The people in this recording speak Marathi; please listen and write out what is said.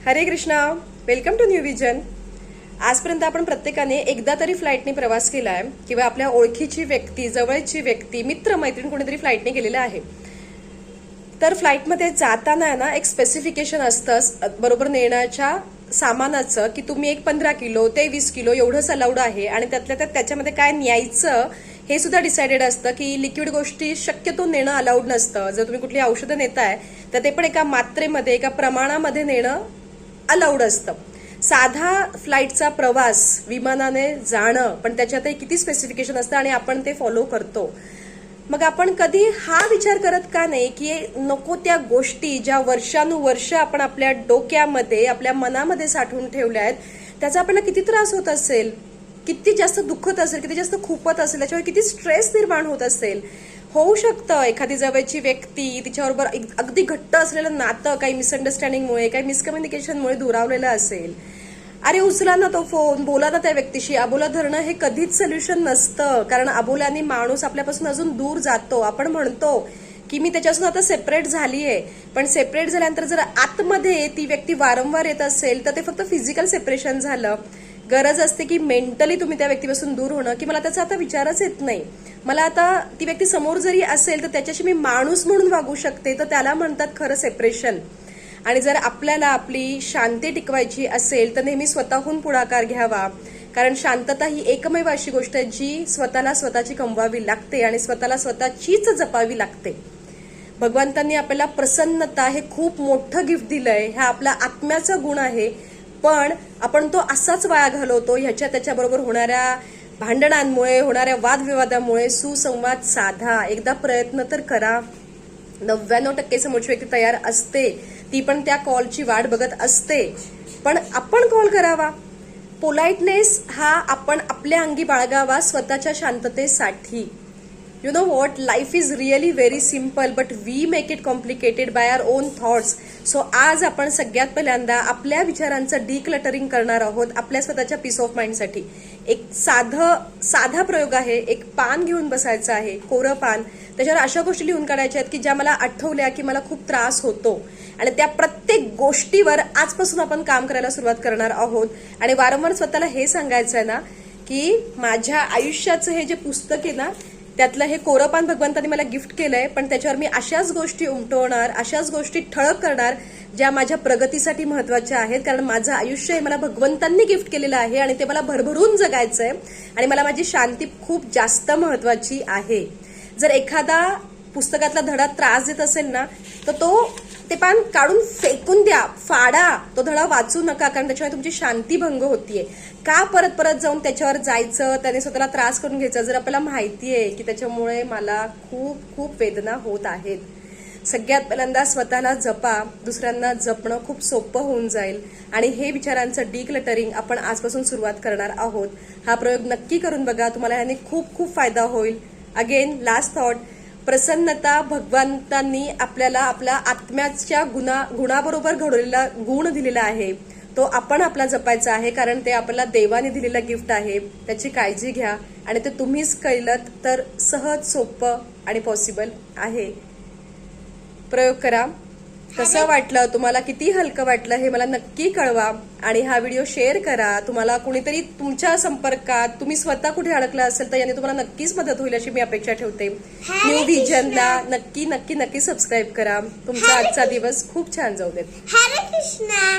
हरे Krishna. Welcome to new vision. आजपर्यंत आपण प्रत्येकाने एकदा तरी फ्लाईटने प्रवास केलाय किंवा आपल्या ओळखीची व्यक्ती, जवळची व्यक्ती, मित्र मैत्रीण कोणीतरी फ्लाईटने गेलेला आहे. तर फ्लाईटमध्ये जाताना ना एक स्पेसिफिकेशन असतं बरोबर नेण्याच्या सामानाचं, की तुम्ही एक 15 किलो ते 20 किलो एवढंच अलाउड आहे आणि त्यातल्या त्यात त्याच्यामध्ये काय न्यायचं हे सुद्धा डिसाइडेड असतं, की लिक्विड गोष्टी शक्यतो नेणं अलाउड नसतं. जर तुम्ही कुठली औषधं नेताय तर ते पण एका मात्रेमध्ये, एका प्रमाणामध्ये नेणं अलाउड असतं. साधा फ्लाईटचा प्रवास, विमानाने जाणं, पण त्याच्यातही किती स्पेसिफिकेशन असतं आणि आपण ते फॉलो करतो. मग आपण कधी हा विचार करत का नाही की नको त्या गोष्टी ज्या वर्षानुवर्ष आपण आपल्या डोक्यामध्ये, आपल्या मनामध्ये साठवून ठेवल्या आहेत, त्याचा आपल्याला किती त्रास होत असेल, किती जास्त दुखत असेल, किती जास्त खूपत असेल, त्याच्यावर किती स्ट्रेस निर्माण होत असेल. होऊ शकतं एखादी जवळची व्यक्ती, तिच्याबरोबर अगदी घट्ट असलेलं नातं काही मिसअंडरस्टँडिंगमुळे, काही मिसकम्युनिकेशनमुळे दुरावलेलं असेल. अरे उचला ना तो फोन, बोला ना त्या व्यक्तीशी. अबोला धरणं हे कधीच सोल्युशन नसतं, कारण अबोल्याने माणूस आपल्यापासून अजून दूर जातो. आपण म्हणतो की मी त्याच्यापासून आता सेपरेट झालीये, पण सेपरेट झाल्यानंतर जर आतमध्ये ती व्यक्ती वारंवार येत असेल तर ते फक्त फिजिकल सेपरेशन झालं. गरज असते की मेंटली तुम्ही त्या व्यक्तीपासून दूर होणं, की मला त्याचा आता विचारच येत नाही, मला आता ती व्यक्ती समोर जरी असेल तर त्याच्याशी मी माणूस म्हणून वागू शकते, तर त्याला म्हणतात खरं सेपरेशन. आणि जर आपल्याला आपली शांती टिकवायची असेल तर नेहमी स्वतःहून पुढाकार घ्यावा, कारण शांतता ही एकमेव अशी गोष्ट आहे जी स्वतःला स्वतःची कमवावी लागते आणि स्वतःला स्वतःचीच जपावी लागते. भगवंतांनी आपल्याला प्रसन्नता हे खूप मोठं गिफ्ट दिलंय, हा आपला आत्म्याचा गुण आहे, पण आपण तो असाच वाया घालवतो. ह्याच्या त्याच्याबरोबर होणाऱ्या भांडणांमुळे, होणाऱ्या वादविवादामुळे. सुसंवाद साधा, एकदा प्रयत्न तर करा. 99% समोरची व्यक्ती तयार असते, ती पण त्या कॉलची वाट बघत असते, पण आपण कॉल करावा. पोलाइटनेस हा आपण आपल्या अंगी बाळगावा स्वतःच्या शांततेसाठी. You know what? Life is really very simple, but we make it complicated by our own thoughts. So आज आपण सगळ्यात पहिल्यांदा आपल्या विचारांचं डिक्लटरिंग करणार आहोत, आपल्या स्वतःच्या पीस ऑफ माइंडसाठी. एक साधा प्रयोग आहे. एक पान घेऊन बसायचं आहे, कोरं पान. त्याच्यावर अशा गोष्टी लिहून काढायच्या आहेत की ज्या मला आठवल्या की मला खूप त्रास होतो, आणि त्या प्रत्येक गोष्टीवर आजपासून आपण काम करायला सुरुवात करणार आहोत. आणि वारंवार स्वतःला हे सांगायचं आहे ना की माझ्या आयुष्याचं हे जे पुस्तक आहे ना, त्यातलं हे कोरं पान भगवंतांनी मला गिफ्ट केलंय, पण त्याच्यावर मी अशाच गोष्टी उमटवणार, अशाच गोष्टी ठळक करणार ज्या माझ्या प्रगतीसाठी महत्वाच्या आहेत. कारण माझं आयुष्य हे मला भगवंतांनी गिफ्ट केलेलं आहे आणि ते मला भरभरून जगायचंय, आणि मला माझी शांती खूप जास्त महत्वाची आहे. जर एखादा पुस्तकातला धडा त्रास देत असेल ना, तर ते पान काढून फेकून द्या, फाडा. तो धडा वाचू नका, कारण त्याच्यामुळे तुमची शांती भंग होतीये. का परत परत जाऊन त्याच्यावर जायचं, त्याने स्वतःला त्रास करून घ्यायचा, जर आपल्याला माहितीये की त्याच्यामुळे मला खूप खूप वेदना होत आहेत. सगळ्यात पहिल्यांदा स्वतःला जपा, दुसऱ्यांना जपणं खूप सोपं होऊन जाईल. आणि हे विचारांचं डिक्लटरिंग आपण आजपासून सुरुवात करणार आहोत. हा प्रयोग नक्की करून बघा, तुम्हाला ह्याने खूप खूप फायदा होईल. अगेन लास्ट थॉट, प्रसन्नता भगवंतांनी आपल्याला आपल्या आत्म्याच्या गुणाबरोबर घडवलेला गुण दिलेला आहे, तो आपण आपला जपायचा आहे, कारण ते आपल्याला देवाने दिलेलं गिफ्ट आहे. त्याची काळजी घ्या, आणि ते तुम्हीच केलं तर सहज, सोपं आणि पॉसिबल आहे. प्रयोग करा. कसं वाटलं तुम्हाला, किती हलकं वाटलं हे मला नक्की कळवा, आणि हा व्हिडिओ शेअर करा. तुम्हाला कुणीतरी तुमच्या संपर्कात, तुम्ही स्वतः कुठे अडकला असेल तर याने तुम्हाला नक्कीच मदत होईल अशी मी अपेक्षा ठेवते. न्यू व्हिजनला नक्की नक्की नक्की सबस्क्राईब करा. तुमचा आजचा दिवस खूप छान जाऊ देत. हरे कृष्णा.